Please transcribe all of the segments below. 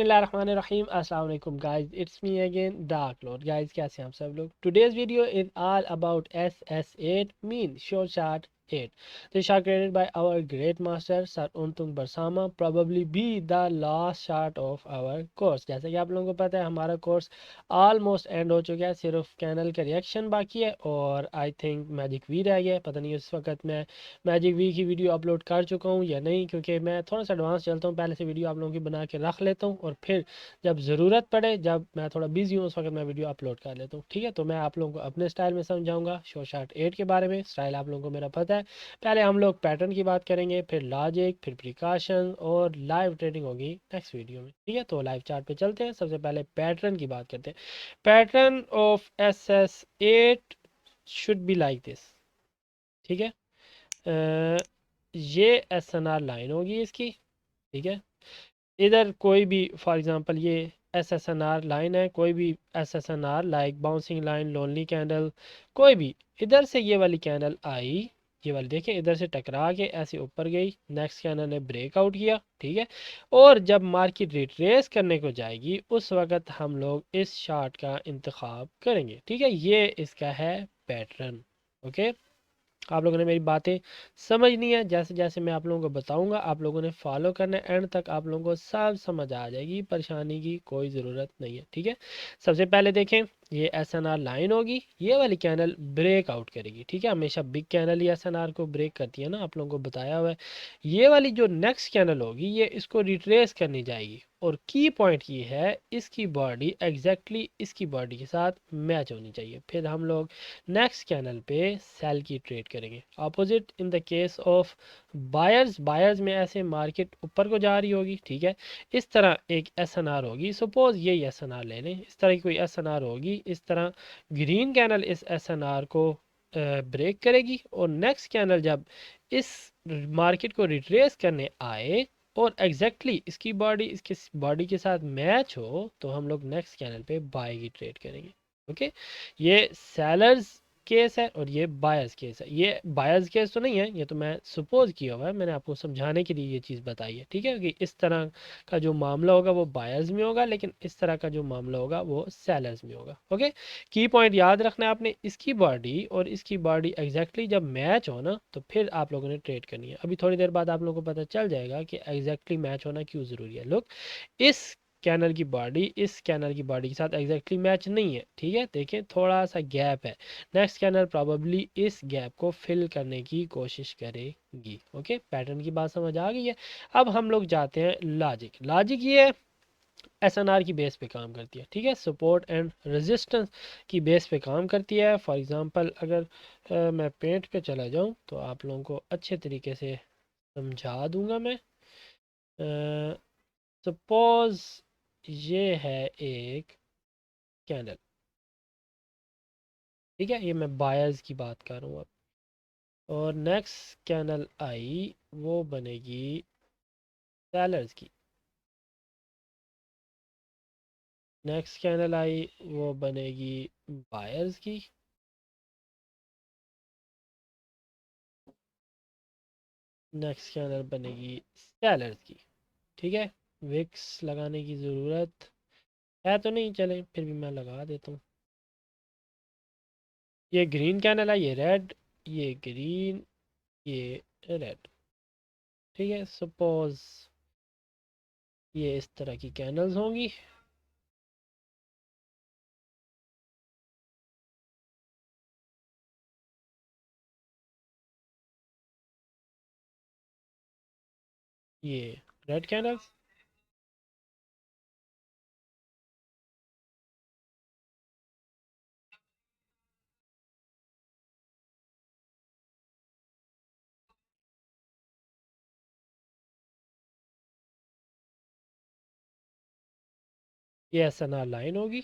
बिस्मिल्लाहिर्रहमानिर्रहीम अस्सलाम वालेकुम guys, it's me again dark Lord. Guys कैसे हैं आप सब लोग? Today's video is all about SS8 mean short short 8. The shot created by our great master Sir Untung Barsama, probably be the last shot of our course. जैसा कि आप लोगों को पता है हमारा कोर्स ऑलमोस्ट एंड हो चुका है, सिर्फ कैनल का रिएक्शन बाकी है और आई थिंक मैजिक वी रह गया है। पता नहीं उस वक्त मैं मैजिक वी की वीडियो अपलोड कर चुका हूँ या नहीं, क्योंकि मैं थोड़ा सा एडवांस चलता हूँ, पहले से वीडियो आप लोगों की बना के रख लेता हूँ और फिर जब ज़रूरत पड़े, जब मैं थोड़ा बिजी हूँ, उस वक्त मैं वीडियो अपलोड कर लेता हूँ। ठीक है, तो मैं आप लोगों को अपने स्टाइल में समझाऊंगा शो शार्ट 8 के बारे में। स्टाइल आप लोगों को मेरा पता है। पहले हम लोग पैटर्न की बात करेंगे, फिर लॉजिक, फिर प्रिकॉशन और लाइव ट्रेडिंग होगी नेक्स्ट वीडियो में। ठीक है, तो लाइव चार्ट पे चलते हैं। सबसे पहले पैटर्न की बात करते हैं। Pattern of SS8 should be like this. ठीक है, ये SNR लाइन होगी इसकी। ठीक है, इधर कोई भी फॉर एग्जांपल ये SSNR लाइन है, कोई भी SSNR like bouncing line, lonely candle, कोई भी इधर से ये वाली कैंडल आई, ये वाली देखें, इधर से टकरा के ऐसे ऊपर गई, नेक्स्ट कैंडल ने ब्रेकआउट किया। ठीक है, और जब मार्केट रिट्रेस करने को जाएगी उस वक्त हम लोग इस शार्ट का इंतखाब करेंगे। ठीक है, ये इसका है पैटर्न। ओके, आप लोगों ने मेरी बातें समझनी है। जैसे जैसे मैं आप लोगों को बताऊंगा आप लोगों ने फॉलो करना है, एंड तक आप लोगों को सब समझ आ जाएगी, परेशानी की कोई ज़रूरत नहीं है। ठीक है, सबसे पहले देखें, ये SNR लाइन होगी, ये वाली कैंडल ब्रेक आउट करेगी। ठीक है, हमेशा बिग कैंडल ही SNR को ब्रेक करती है ना, आप लोगों को बताया हुआ है। ये वाली जो नेक्स्ट कैंडल होगी ये इसको रिट्रेस करनी जाएगी, और की पॉइंट ये है इसकी बॉडी एग्जैक्टली इसकी बॉडी के साथ मैच होनी चाहिए, फिर हम लोग नेक्स्ट कैंडल पे सेल की ट्रेड करेंगे। Opposite in the case of buyers, buyers में ऐसे मार्केट ऊपर को जा रही होगी। ठीक है, इस तरह एक SNR होगी, सपोज ये SNR ले लें, इस तरह की कोई SNR होगी, इस तरह ग्रीन कैंडल इस SNR को ब्रेक करेगी, और नेक्स्ट कैंडल जब इस मार्केट को रिट्रेस करने आए और एग्जैक्टली इसकी बॉडी इसके बॉडी के साथ मैच हो, तो हम लोग नेक्स्ट कैंडल पे बाय की ट्रेड करेंगे। ओके, ये सेलर्स केस है और ये बायर्स केस है। ये बायर्स केस तो नहीं है, ये तो मैं सपोज किया हुआ है, मैंने आपको समझाने के लिए ये चीज़ बताई है। ठीक है, कि इस तरह का जो मामला होगा वो बायर्स में होगा, लेकिन इस तरह का जो मामला होगा वो सेलर्स में होगा। ओके, की पॉइंट याद रखना है आपने, इसकी बॉडी और इसकी बॉडी एग्जैक्टली जब मैच हो ना, तो फिर आप लोगों ने ट्रेड करनी है। अभी थोड़ी देर बाद आप लोगों को पता चल जाएगा कि एग्जैक्टली मैच होना क्यों ज़रूरी है। लोग, इस कैनल की बॉडी इस कैनल की बॉडी के साथ एग्जैक्टली मैच नहीं है। ठीक है, देखें थोड़ा सा गैप है, नेक्स्ट कैनल प्रॉबली इस गैप को फिल करने की कोशिश करेगी। ओके, पैटर्न की बात समझ आ गई है। अब हम लोग जाते हैं लॉजिक। लॉजिक ये SNR की बेस पे काम करती है। ठीक है, सपोर्ट एंड रेजिस्टेंस की बेस पे काम करती है। फॉर एग्जांपल अगर मैं पेंट पे चला जाऊं तो आप लोगों को अच्छे तरीके से समझा दूंगा मैं। सपोज ये है एक कैंडल। ठीक है, ये मैं बायर्स की बात कर रहा हूँ अब, और नेक्स्ट कैंडल आई वो बनेगी सेलर्स की। नेक्स्ट कैंडल आई वो बनेगी बायर्स की। नेक्स्ट कैंडल बनेगी सेलर्स की। ठीक है, विक्स लगाने की ज़रूरत है तो नहीं, चले फिर भी मैं लगा देता हूँ। ये ग्रीन कैंडल है, ये रेड, ये ग्रीन, ये रेड। ठीक है, सपोज ये इस तरह की कैंडल्स होंगी। ये रेड कैंडल्स, ये SNR लाइन होगी।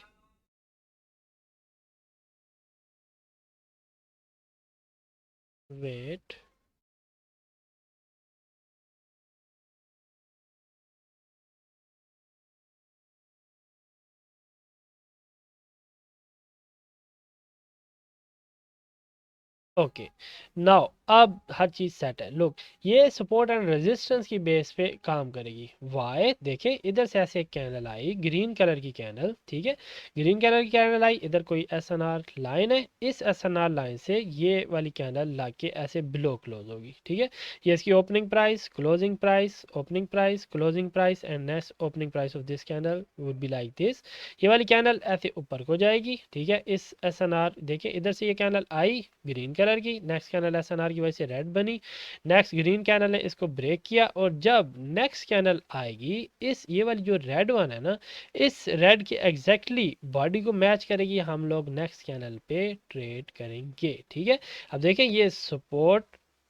वेट, ओके, नाउ अब हर चीज़ सेट है। लोग ये सपोर्ट एंड रेजिस्टेंस की बेस पे काम करेगी। वाई देखें, इधर से ऐसे एक कैंडल आई, ग्रीन कलर की कैंडल, ठीक है, ग्रीन कलर की कैंडल आई, इधर कोई एसएनआर लाइन है, इस एसएनआर लाइन से ये वाली कैंडल ला के ऐसे बिलो क्लोज होगी, ठीक है। ये इसकी opening price, closing price, opening price, closing price and next opening price of this candle would be like this. ये वाली कैंडल ऐसे ऊपर को जाएगी, ठीक है। इस एसएनआर देखिए, इधर से ये कैंडल आई ग्रीन कलर की, नेक्स्ट कैंडल एसएनआर की वजह से रेड बनी, नेक्स्ट ग्रीन कैंडल ने इसको ब्रेक किया, और जब नेक्स्ट कैंडल आएगी, इस ये वाली जो रेड वन है ना, इस रेड की एग्जैक्टली बॉडी को मैच करेगी, हम लोग नेक्स्ट कैंडल पे ट्रेड करेंगे, ठीक है। अब देखें, ये सपोर्ट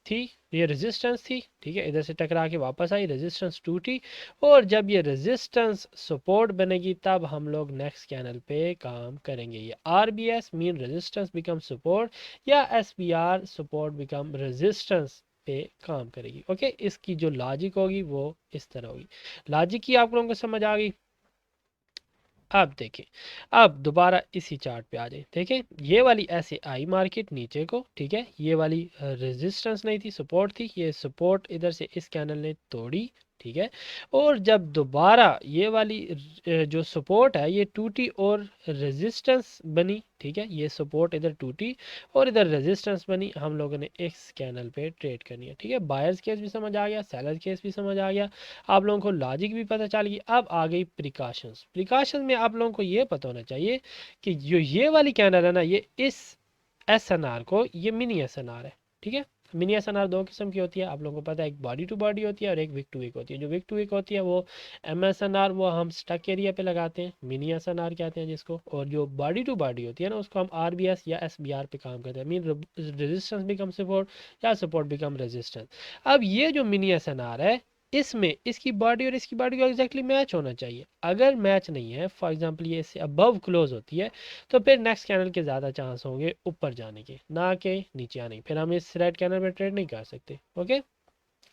थी, ये रेजिस्टेंस थी, ठीक है, इधर से टकरा के वापस आई, रेजिस्टेंस टूटी, और जब ये रेजिस्टेंस सपोर्ट बनेगी तब हम लोग नेक्स्ट कैंडल पे काम करेंगे। ये RBS mean resistance become support, या SBR सपोर्ट बिकम रेजिस्टेंस पे काम करेगी। ओके, इसकी जो लॉजिक होगी वो इस तरह होगी। लॉजिक की आप लोगों को समझ आ गई। अब देखें, अब दोबारा इसी चार्ट पे आ जाए, देखें ये वाली ऐसे आई मार्केट नीचे को, ठीक है, ये वाली रेजिस्टेंस नहीं थी, सपोर्ट थी, ये सपोर्ट इधर से इस कैंडल ने तोड़ी, ठीक है, और जब दोबारा ये वाली जो सपोर्ट है ये टूटी और रेजिस्टेंस बनी, ठीक है, ये सपोर्ट इधर टूटी और इधर रेजिस्टेंस बनी, हम लोगों ने इस कैंडल पे ट्रेड करनी है, ठीक है। बायर्स केस भी समझ आ गया, सेलर केस भी समझ आ गया, आप लोगों को लॉजिक भी पता चल गई। अब आ गई प्रिकॉशंस। प्रिकॉशंस में आप लोगों को ये पता होना चाहिए कि जो ये वाली कैंडल है ना, ये इस SNR को, ये मिनी SNR है, ठीक है। मिनी SNR दो किस्म की होती है, आप लोगों को पता है, एक बॉडी टू बॉडी होती है और एक विक टू विक होती है। जो विक टू विक होती है वो MSNR, वो हम स्टक एरिया पे लगाते हैं, मिनी SNR कहते हैं जिसको, और जो बॉडी टू बॉडी होती है ना, उसको हम RBS या SBR पे काम करते हैं, मीन रेजिस्टेंस बिकम सपोर्ट या सपोर्ट बिकम रेजिस्टेंस। अब ये जो मिनी SNR है, इसमें इसकी बॉडी और इसकी बॉडी को एग्जैक्टली मैच होना चाहिए। अगर मैच नहीं है, फॉर एग्जांपल ये इससे अबव क्लोज होती है, तो फिर नेक्स्ट कैंडल के ज़्यादा चांस होंगे ऊपर जाने के, ना कि नीचे आने के। फिर हम इस रेड कैंडल में ट्रेड नहीं कर सकते। ओके,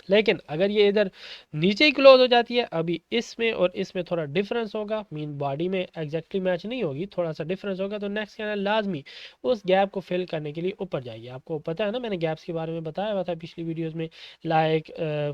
लेकिन अगर ये इधर नीचे ही क्लोज हो जाती है, अभी इसमें और इसमें थोड़ा डिफरेंस होगा, मीन बॉडी में एग्जैक्टली मैच नहीं होगी, थोड़ा सा डिफरेंस होगा, तो नेक्स्ट कैंडल लाजमी उस गैप को फिल करने के लिए ऊपर जाएगी। आपको पता है ना, मैंने गैप्स के बारे में बताया हुआ था पिछली वीडियोस में, लाइक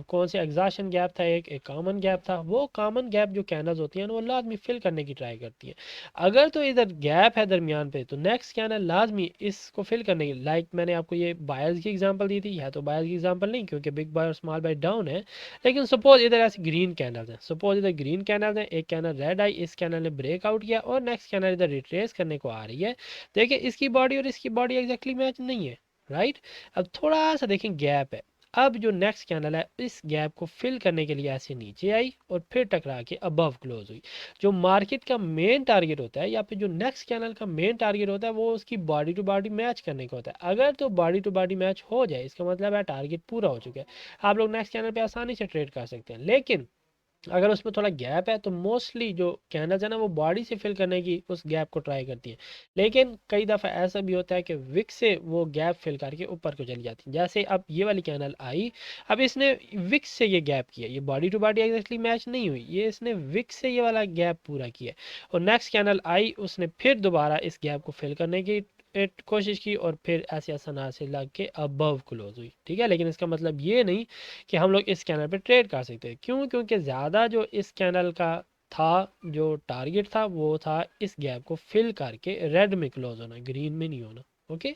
कौन से एग्जॉशन गैप था, एक कॉमन गैप था। वो कॉमन गैप जो कैंडल्स होती हैं वो लाजमी फिल करने की ट्राई करती है। अगर तो इधर गैप है दरमियान पे, तो नेक्स्ट कैंडल लाजमी इसको फिल करने की, लाइक मैंने आपको ये बायर्स की एग्जांपल दी थी, है तो बायर्स की एग्जांपल नहीं, क्योंकि बिग बाय और स्मॉल बाय डाउन है, लेकिन सपोज इधर ऐसे ग्रीन कैंडल्स हैं, सपोज इधर ग्रीन कैंडल्स हैं, एक कैंडल रेड आई, इस कैंडल ने ब्रेकआउट किया और नेक्स्ट कैंडल इधर रिट्रेस करने को आ रही है। देखिए, इसकी बॉडी और इसकी बॉडी एग्जैक्टली मैच नहीं है, राइट। अब थोड़ा सा देखें, गैप है। अब जो नेक्स्ट कैंडल है, इस गैप को फिल करने के लिए ऐसे नीचे आई और फिर टकरा के अबव क्लोज हुई। जो मार्केट का मेन टारगेट होता है, या फिर जो नेक्स्ट कैंडल का मेन टारगेट होता है, वो उसकी बॉडी टू बॉडी मैच करने का होता है। अगर तो बॉडी टू बॉडी मैच हो जाए, इसका मतलब है टारगेट पूरा हो चुका है, आप लोग नेक्स्ट कैंडल पे आसानी से ट्रेड कर सकते हैं। लेकिन अगर उसमें थोड़ा गैप है, तो मोस्टली जो कैंडल्स है ना, वो बॉडी से फिल करने की उस गैप को ट्राई करती है। लेकिन कई दफ़ा ऐसा भी होता है कि विक से वो गैप फिल करके ऊपर को चली जाती है। जैसे अब ये वाली कैंडल आई, अब इसने विक से ये गैप किया, ये body to body exactly match नहीं हुई, ये इसने विक से ये वाला गैप पूरा किया, और नेक्स्ट कैंडल आई, उसने फिर दोबारा इस गैप को फिल करने की कोशिश की, और फिर ऐसे असना से लग के अबव क्लोज हुई, ठीक है। लेकिन इसका मतलब ये नहीं कि हम लोग इस कैंडल पे ट्रेड कर सकते हैं। क्यों? क्योंकि ज़्यादा जो इस कैंडल का था, जो टारगेट था, वो था इस गैप को फिल करके रेड में क्लोज होना, ग्रीन में नहीं होना। ओके,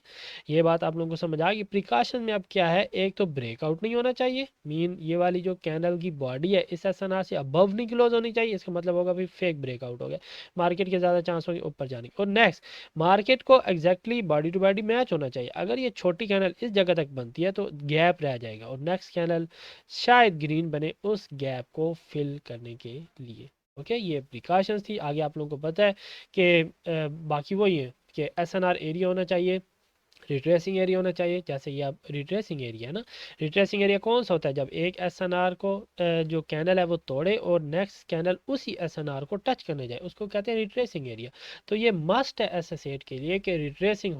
ये बात आप लोगों को समझ आ गई। प्रिकॉशन में अब क्या है, एक तो ब्रेकआउट नहीं होना चाहिए, मीन ये वाली जो कैंडल की बॉडी है इस एसएनआर से अबव नहीं क्लोज होनी चाहिए, इसका मतलब होगा फिर फेक ब्रेकआउट हो गया, मार्केट के ज़्यादा चांस होंगे ऊपर जाने के। और नेक्स्ट, मार्केट को exactly body to body match होना चाहिए। अगर ये छोटी कैंडल इस जगह तक बनती है तो गैप रह जाएगा, और नेक्स्ट कैंडल शायद ग्रीन बने उस गैप को फिल करने के लिए। ओके, ये प्रिकॉशंस थी। आगे आप लोगों को पता है कि बाकी वही है कि SNR एरिया होना चाहिए, रिट्रेसिंग एरिया होना चाहिए। जैसे ये अब रिट्रेसिंग एरिया है ना, रिट्रेसिंग एरिया कौन सा होता है, जब एक SNR को जो कैंडल है वो तोड़े और नेक्स्ट कैंडल उसी SNR को टच करने जाए, उसको कहते हैं रिट्रेसिंग एरिया। तो ये मस्ट है एसोसिएट के लिए कि रिट्रेसिंग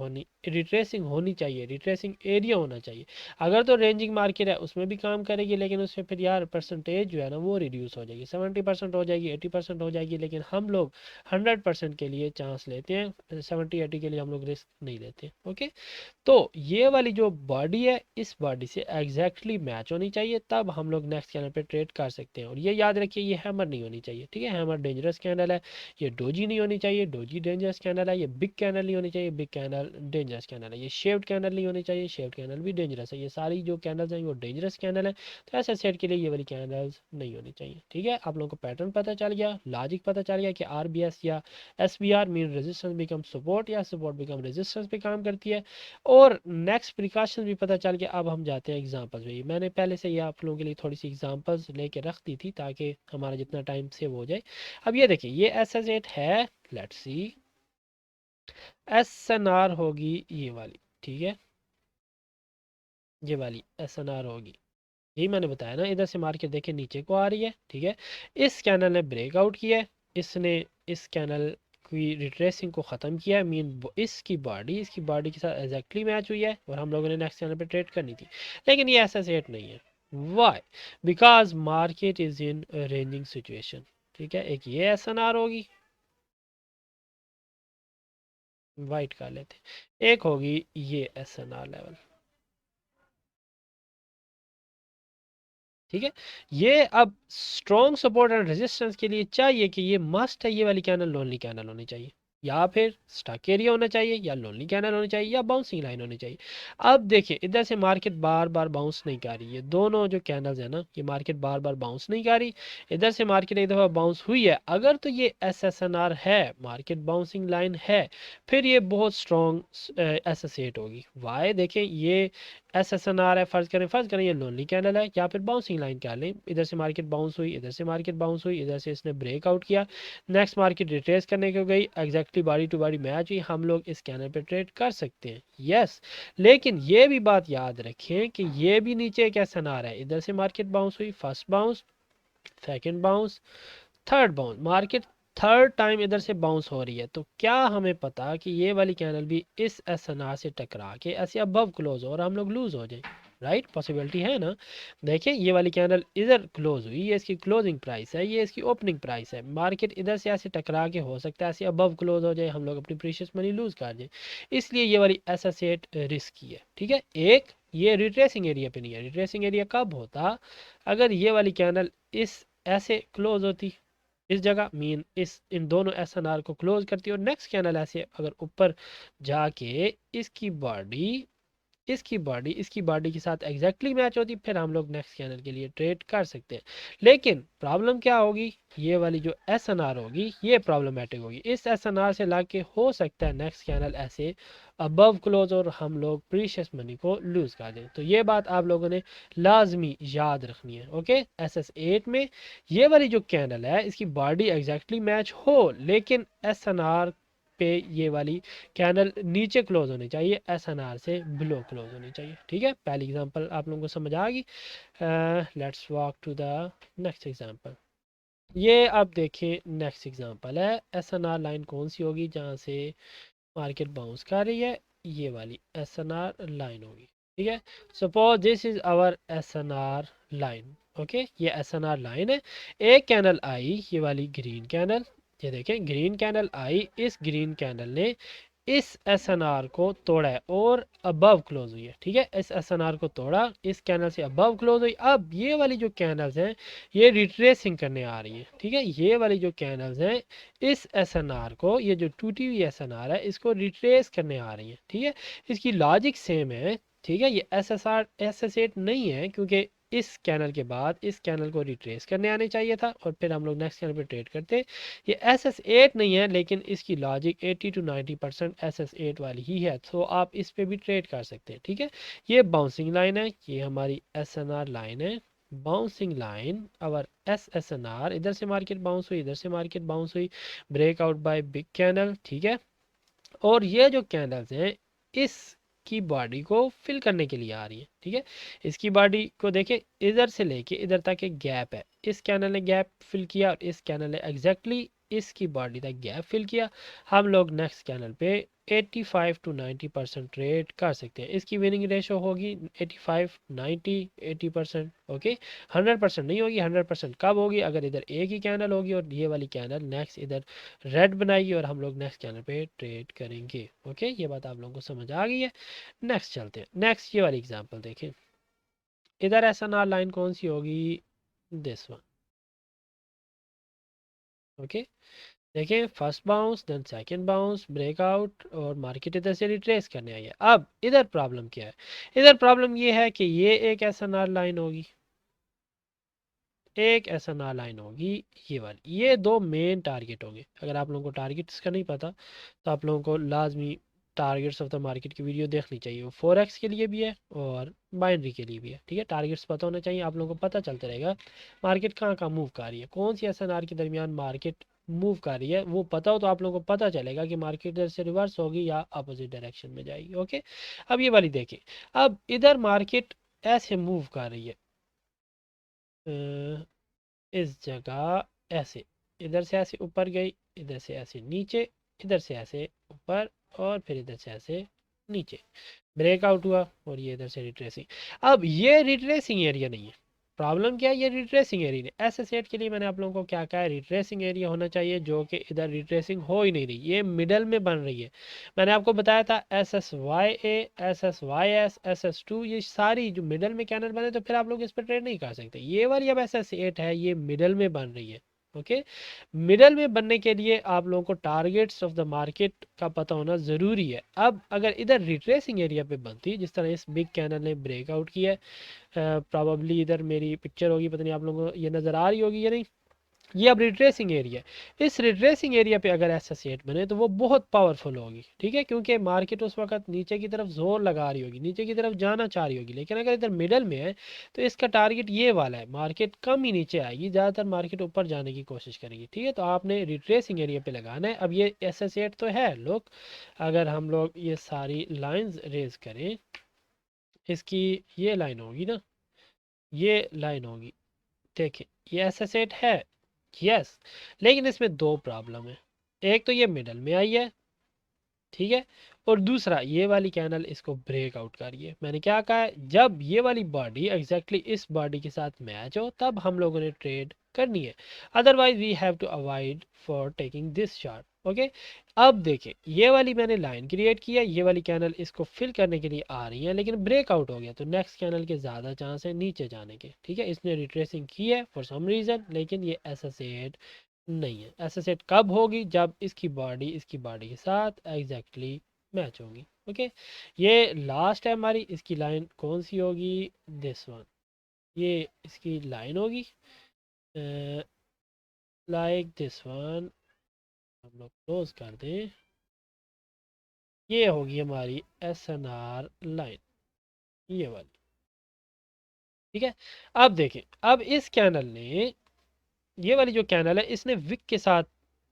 होनी चाहिए, रिट्रेसिंग एरिया होना चाहिए। अगर तो रेंजिंग मार्केट है उसमें भी काम करेगी, लेकिन उसमें फिर यार परसेंटेज जो है ना वो रिड्यूस हो जाएगी, 70% हो जाएगी, 80% हो जाएगी। लेकिन हम लोग 100% के लिए चांस लेते हैं, 70-80 के लिए हम लोग रिस्क नहीं लेते। ओके, तो ये वाली जो बॉडी है इस बॉडी से एग्जैक्टली मैच होनी चाहिए, तब हम लोग नेक्स्ट कैंडल पे ट्रेड कर सकते हैं। और ये याद रखिए ये हैमर नहीं होनी चाहिए, ठीक है, हैमर डेंजरस कैंडल है। ये डोजी नहीं होनी चाहिए, डोजी डेंजरस कैंडल है। ये बिग कैंडल नहीं होनी चाहिए, बिग कैंडल डेंजरस कैंडल है। ये शेप्ड कैंडल नहीं होनी चाहिए, शेप्ड कैंडल भी डेंजरस है। ये सारी जो कैंडल्स हैं वो डेंजरस कैंडल है। तो ऐसे सेट के लिए ये वाली कैंडल्स नहीं होनी चाहिए, ठीक है। आप लोगों को पैटर्न पता चल गया, लॉजिक पता चल गया कि आरबीएस या SBR mean resistance become support या सपोर्ट बिकम रेजिस्टेंस पे काम करती है। और नेक्स्ट प्रिकॉशन भी पता चल गया। अब हम जाते हैं एग्जांपल्स में। मैंने पहले से ये आप लोगों के लिए थोड़ी सी एग्जांपल्स लेके रख दी थी ताकि हमारा जितना टाइम सेव हो जाए। अब ये देखिए ये एस एस एट है, let's see S N R होगी ये वाली, ठीक है, ये वाली एस एन आर होगी। यही मैंने बताया ना, इधर से मार्केट देखे नीचे को आ रही है, ठीक है। इस कैनल ने ब्रेकआउट किया है, इसने इस कैनल की रिट्रेसिंग को ख़त्म किया है। मीन इसकी बॉडी के साथ एग्जैक्टली मैच हुई है और हम लोगों ने नेक्स्ट कैनल पे ट्रेड करनी थी। लेकिन ये ऐसा सेट नहीं है। Why? Because market is in ranging situation, ठीक है। एक ये एस एन आर होगी, वाइट कर लेते, एक होगी ये एस एन आर लेवल, ठीक है। ये अब स्ट्रॉन्ग सपोर्ट एंड रेजिस्टेंस के लिए चाहिए कि ये मस्ट है, ये वाली कैनल लोनली कैनल होनी चाहिए, या फिर स्टक एरिया होना चाहिए, या लोनली कैनल होनी चाहिए, या बाउंसिंग लाइन होनी चाहिए। अब देखिए इधर से मार्केट बार बार बाउंस नहीं कर रही है, दोनों जो कैनल्स है ना ये मार्केट बार बार बाउंस नहीं कर रही। इधर से मार्केट एक दफ़ा बाउंस हुई है, अगर तो ये एस एस एन आर है, मार्केट बाउंसिंग लाइन है, फिर ये बहुत स्ट्रॉन्ग एसोसिएट होगी। वाई? देखें ये एस एस एन आर है, फर्ज करें ये लोनली कैंडल है, या फिर बाउंसिंग लाइन कह लें। इधर से मार्केट बाउंस हुई, इधर से मार्केट बाउंस हुई, इधर से इसने ब्रेकआउट किया, नेक्स्ट मार्केट रिट्रेस करने को गई, exactly body to body match हुई, हम लोग इस कैंडल पे ट्रेड कर सकते हैं, यस। लेकिन ये भी बात याद रखें कि ये भी नीचे एक एस एन आर है, इधर से मार्केट बाउंस हुई, first bounce, second bounce, third bounce, market third time इधर से बाउंस हो रही है। तो क्या हमें पता कि ये वाली कैनल भी इस एस एन आर से टकरा के ऐसे अबव क्लोज हो और हम लोग लूज हो जाए? राइट, पॉसिबिलिटी है ना। देखिए ये वाली कैंडल इधर क्लोज हुई, ये इसकी क्लोजिंग प्राइस है, ये इसकी ओपनिंग प्राइस है। मार्केट इधर से ऐसे टकरा के हो सकता है ऐसे अबव क्लोज हो जाए, हम लोग अपनी प्रीशियस मनी लूज कर जाए। इसलिए ये वाली एसोसिएट रिस्की है, ठीक है। एक ये रिट्रेसिंग एरिया पे नहीं है। रिट्रेसिंग एरिया कब होता? अगर ये वाली कैंडल इस ऐसे क्लोज होती इस जगह, मीन इस इन दोनों एस एन आर को क्लोज करती है, और नेक्स्ट कैनल ऐसे अगर ऊपर जाके इसकी बॉडी के साथ एग्जैक्टली मैच होती, फिर हम लोग नेक्स्ट कैनल के लिए ट्रेड कर सकते हैं। लेकिन प्रॉब्लम क्या होगी? ये वाली जो एस एन आर होगी ये प्रॉब्लमेटिक होगी। इस एस एन आर से लाके हो सकता है नेक्स्ट कैनल ऐसे अबव क्लोज और हम लोग प्रीशियस मनी को लूज कर दें। तो ये बात आप लोगों ने लाजमी याद रखनी है, ओके। एस एस एट में ये वाली जो कैनल है इसकी बॉडी एग्जैक्टली मैच हो, लेकिन एस एन आर पे ये वाली कैंडल नीचे क्लोज होनी चाहिए, एस एन आर से बिलो क्लोज होनी चाहिए, ठीक है। पहली एग्जांपल आप लोगों को समझ आ गई। Let's walk to the next example. ये अब देखिए नेक्स्ट एग्जांपल है, एस एन आर लाइन कौन सी होगी जहाँ से मार्केट बाउंस कर रही है? ये वाली एस एन आर लाइन होगी, ठीक है। Suppose this is our S N R line, okay. ये एस एन आर लाइन है, एक कैंडल आई ये वाली ग्रीन कैंडल, ये देखें ग्रीन कैंडल आई, इस ग्रीन कैंडल ने इस एस एन आर को तोड़ा है और अबव क्लोज हुई है, ठीक है। इस एस एन आर को तोड़ा, इस कैंडल से अबव क्लोज हुई। अब ये वाली जो कैंडल्स हैं ये रिट्रेसिंग करने आ रही है, ठीक है। ये वाली जो कैंडल्स हैं इस एस एन आर को, ये जो टूटी हुई एस एन आर है इसको रिट्रेस करने आ रही है, ठीक है। इसकी लॉजिक सेम है, ठीक है। ये S S R S S eight नहीं है, क्योंकि इस कैनल के बाद इस कैनल को रिट्रेस करने आने चाहिए था और फिर हम लोग नेक्स्ट कैनल पे ट्रेड करते। ये एस एस एट नहीं है, लेकिन इसकी logic 80 to 90% S S eight वाली ही है, तो आप इस पे भी ट्रेड कर सकते हैं, ठीक है। ये बाउंसिंग लाइन है, ये हमारी एस एन आर लाइन है, bouncing line our S S N are. इधर से मार्केट बाउंस हुई, इधर से मार्केट बाउंस हुई, ब्रेकआउट बाय बिग कैनल, ठीक है। और ये जो कैंडल्स हैं इस की बॉडी को फिल करने के लिए आ रही है, ठीक है। इसकी बॉडी को देखें, इधर से लेके इधर तक एक गैप है, इस कैनल ने गैप फिल किया और इस कैनल ने एग्जैक्टली इसकी बॉडी तक गैप फिल किया। हम लोग नेक्स्ट कैनल पे 85 to 90% ट्रेड कर सकते हैं। इसकी विनिंग रेशो होगी 85 90 80%। ओके, 100% नहीं होगी। 100% कब होगी? अगर इधर एक ही कैंडल होगी और ये वाली कैंडल नेक्स्ट इधर रेड बनाएगी और हम लोग नेक्स्ट कैंडल पे ट्रेड करेंगे। ओके, ये बात आप लोगों को समझ आ गई है। नेक्स्ट चलते हैं। नेक्स्ट ये वाली एग्जांपल देखें। इधर एसएनआर लाइन कौन सी होगी? This one. ओके, देखिए first bounce then second bounce breakout और मार्केट इधर से रिट्रेस करने आई है। अब इधर प्रॉब्लम क्या है? इधर प्रॉब्लम ये है कि ये एक एसएनआर लाइन होगी, एक एसएनआर लाइन होगी ये वाली। ये दो मेन टारगेट होंगे। अगर आप लोगों को टारगेट्स का नहीं पता तो आप लोगों को लाजमी टारगेट्स ऑफ द मार्केट की वीडियो देखनी चाहिए। वो फॉरेक्स के लिए भी है और बाइनरी के लिए भी है। ठीक है, टारगेट्स पता होना चाहिए। आप लोगों को पता चलता रहेगा मार्केट कहाँ कहाँ मूव कर रही है, कौन सी एसएनआर के दरमियान मार्केट मूव कर रही है। वो पता हो तो आप लोगों को पता चलेगा कि मार्केट इधर से रिवर्स होगी या अपोजिट डायरेक्शन में जाएगी। ओके, अब ये वाली देखिए। अब इधर मार्केट ऐसे मूव कर रही है, इस जगह ऐसे, इधर से ऐसे ऊपर गई, इधर से ऐसे नीचे, इधर से ऐसे ऊपर और फिर इधर से ऐसे नीचे ब्रेकआउट हुआ और ये इधर से रिट्रेसिंग। अब ये रिट्रेसिंग एरिया नहीं है। प्रॉब्लम क्या है? ये रिट्रेसिंग एरिया नहीं। ऐसे सेट के लिए मैंने आप लोगों को क्या कहा है? रिट्रेसिंग एरिया होना चाहिए, जो कि इधर रिट्रेसिंग हो ही नहीं रही, ये मिडल में बन रही है। मैंने आपको बताया था S S Y A, S S Y S, S S two, ये सारी जो मिडल में कैंडल बने तो फिर आप लोग इस पर ट्रेड नहीं कर सकते। ये वाली अब एस एस एट है, ये मिडल में बन रही है। ओके, मिडल में बनने के लिए आप लोगों को टारगेट्स ऑफ द मार्केट का पता होना ज़रूरी है। अब अगर इधर रिट्रेसिंग एरिया पे बनती, जिस तरह इस बिग कैंडल ने ब्रेकआउट किया है, प्रॉबली इधर मेरी पिक्चर होगी, पता नहीं आप लोगों को ये नज़र आ रही होगी या नहीं। ये अब रिट्रेसिंग एरिया है। इस रिट्रेसिंग एरिया पे अगर ऐसा सेट बने तो वो बहुत पावरफुल होगी। ठीक है, क्योंकि मार्केट उस वक्त नीचे की तरफ जोर लगा रही होगी, नीचे की तरफ जाना चाह रही होगी। लेकिन अगर इधर मिडल में है तो इसका टारगेट ये वाला है, मार्केट कम ही नीचे आएगी, ज़्यादातर मार्केट ऊपर जाने की कोशिश करेगी। ठीक है, तो आपने रिट्रेसिंग एरिया पे लगाना है। अब ये ऐसा सेट तो है लोग, अगर हम लोग ये सारी लाइन्स रेज करें, इसकी ये लाइन होगी ना, ये लाइन होगी, देखिए ये ऐसा सेट है। यस, लेकिन इसमें दो प्रॉब्लम है। एक तो ये मिडल में आई है, ठीक है, और दूसरा ये वाली कैंडल इसको ब्रेक आउट कर रही है। मैंने क्या कहा है? जब ये वाली बॉडी एग्जैक्टली इस बॉडी के साथ मैच हो तब हम लोगों ने ट्रेड करनी है, otherwise we have to avoid for taking this chart. Okay, अब देखिए ये वाली मैंने लाइन क्रिएट की है, ये वाली कैंडल इसको फिल करने के लिए आ रही है, लेकिन ब्रेकआउट हो गया तो नेक्स्ट कैंडल के ज़्यादा चांस है नीचे जाने के। ठीक है, इसने रिट्रेसिंग की है फॉर सम रीज़न, लेकिन ये एसोसिएट नहीं है। एसोसिएट कब होगी? जब इसकी बॉडी के साथ एग्जैक्टली मैच होगी। ओके, ये लास्ट है हमारी। इसकी लाइन कौन सी होगी? दिस वन, ये इसकी लाइन होगी लाइक दिस वन। हम लोग क्लोज कर दें, ये होगी हमारी एस एन आर लाइन, ये वाली। ठीक है, अब देखें, अब इस कैनल ने, ये वाली जो कैनल है, इसने विक के साथ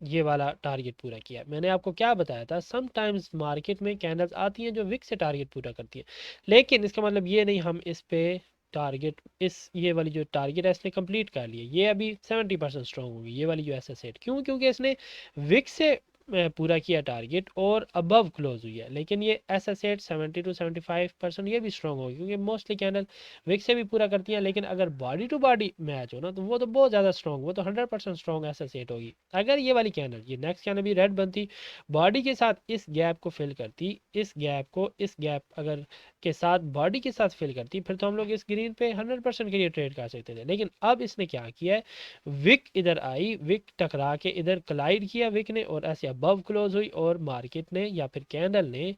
ये वाला टारगेट पूरा किया। मैंने आपको क्या बताया था? समटाइम्स मार्केट में कैंडल्स आती हैं जो विक से टारगेट पूरा करती हैं, लेकिन इसका मतलब ये नहीं हम इस पे टारगेट, इस ये वाली जो टारगेट है इसने कंप्लीट कर लिया, ये अभी 70% स्ट्रॉन्ग होगी ये वाली जो एस एस एट। क्यों? क्योंकि इसने विक से पूरा किया टारगेट और अबव क्लोज हुई है। लेकिन ये एस एस एट 70 to 75% ये भी स्ट्रॉन्ग होगी, क्योंकि मोस्टली कैंडल विक से भी पूरा करती हैं। लेकिन अगर बॉडी टू बॉडी मैच हो ना तो वो तो बहुत ज़्यादा स्ट्रॉन्ग, वो तो 100% स्ट्रॉन्ग एसोसिएट होगी। अगर ये वाली कैंडल, ये नेक्स्ट कैंडल भी रेड बनती, बॉडी के साथ इस गैप को फिल करती, इस गैप को, इस गैप अगर के साथ बॉडी के साथ फिल करती, फिर तो हम लोग इस ग्रीन पे 100% के लिए ट्रेड कर सकते थे। लेकिन अब इसने क्या किया है? विक इधर आई, विक टकरा के इधर क्लाइड किया विक ने और ऐसे अबव क्लोज हुई और मार्केट ने या फिर कैंडल ने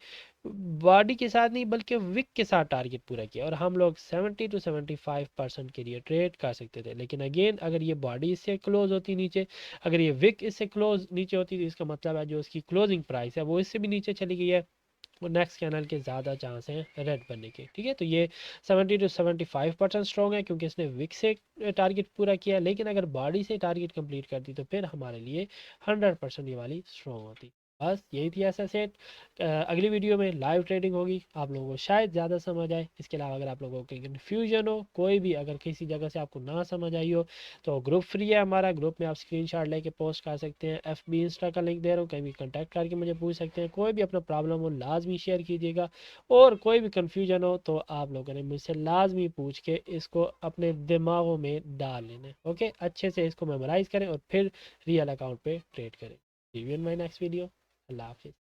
बॉडी के साथ नहीं बल्कि विक के साथ टारगेट पूरा किया और हम लोग 70 to 75% के लिए ट्रेड कर सकते थे। लेकिन अगेन अगर ये बॉडी इससे क्लोज होती नीचे, अगर ये विक इससे क्लोज नीचे होती तो इसका मतलब है जो इसकी क्लोजिंग प्राइस है वो इससे भी नीचे चली गई है, वो नेक्स्ट कैनल के ज़्यादा चांस हैं रेड बनने के। ठीक है, तो ये 70 to 75% स्ट्रॉन्ग है क्योंकि इसने विक से टारगेट पूरा किया। लेकिन अगर बॉडी से टारगेट कंप्लीट करती तो फिर हमारे लिए 100% ये वाली स्ट्रॉन्ग होती। बस यही थी ऐसा सेट। अगली वीडियो में लाइव ट्रेडिंग होगी, आप लोगों को शायद ज़्यादा समझ आए। इसके अलावा अगर आप लोगों को कन्फ्यूजन हो, कोई भी अगर किसी जगह से आपको ना समझ आई हो, तो ग्रुप फ्री है हमारा, ग्रुप में आप स्क्रीनशॉट लेके पोस्ट कर सकते हैं। FB इंस्टा का लिंक दे रहा हूँ, कहीं भी कॉन्टैक्ट करके मुझे पूछ सकते हैं। कोई भी अपना प्रॉब्लम हो लाजमी शेयर कीजिएगा, और कोई भी कन्फ्यूजन हो तो आप लोगों ने मुझसे लाजमी पूछ के इसको अपने दिमागों में डाल लेना है। ओके, अच्छे से इसको मेमोराइज करें और फिर रियल अकाउंट पे ट्रेड करें। See you in my next video. अल्लाह हाफिज़।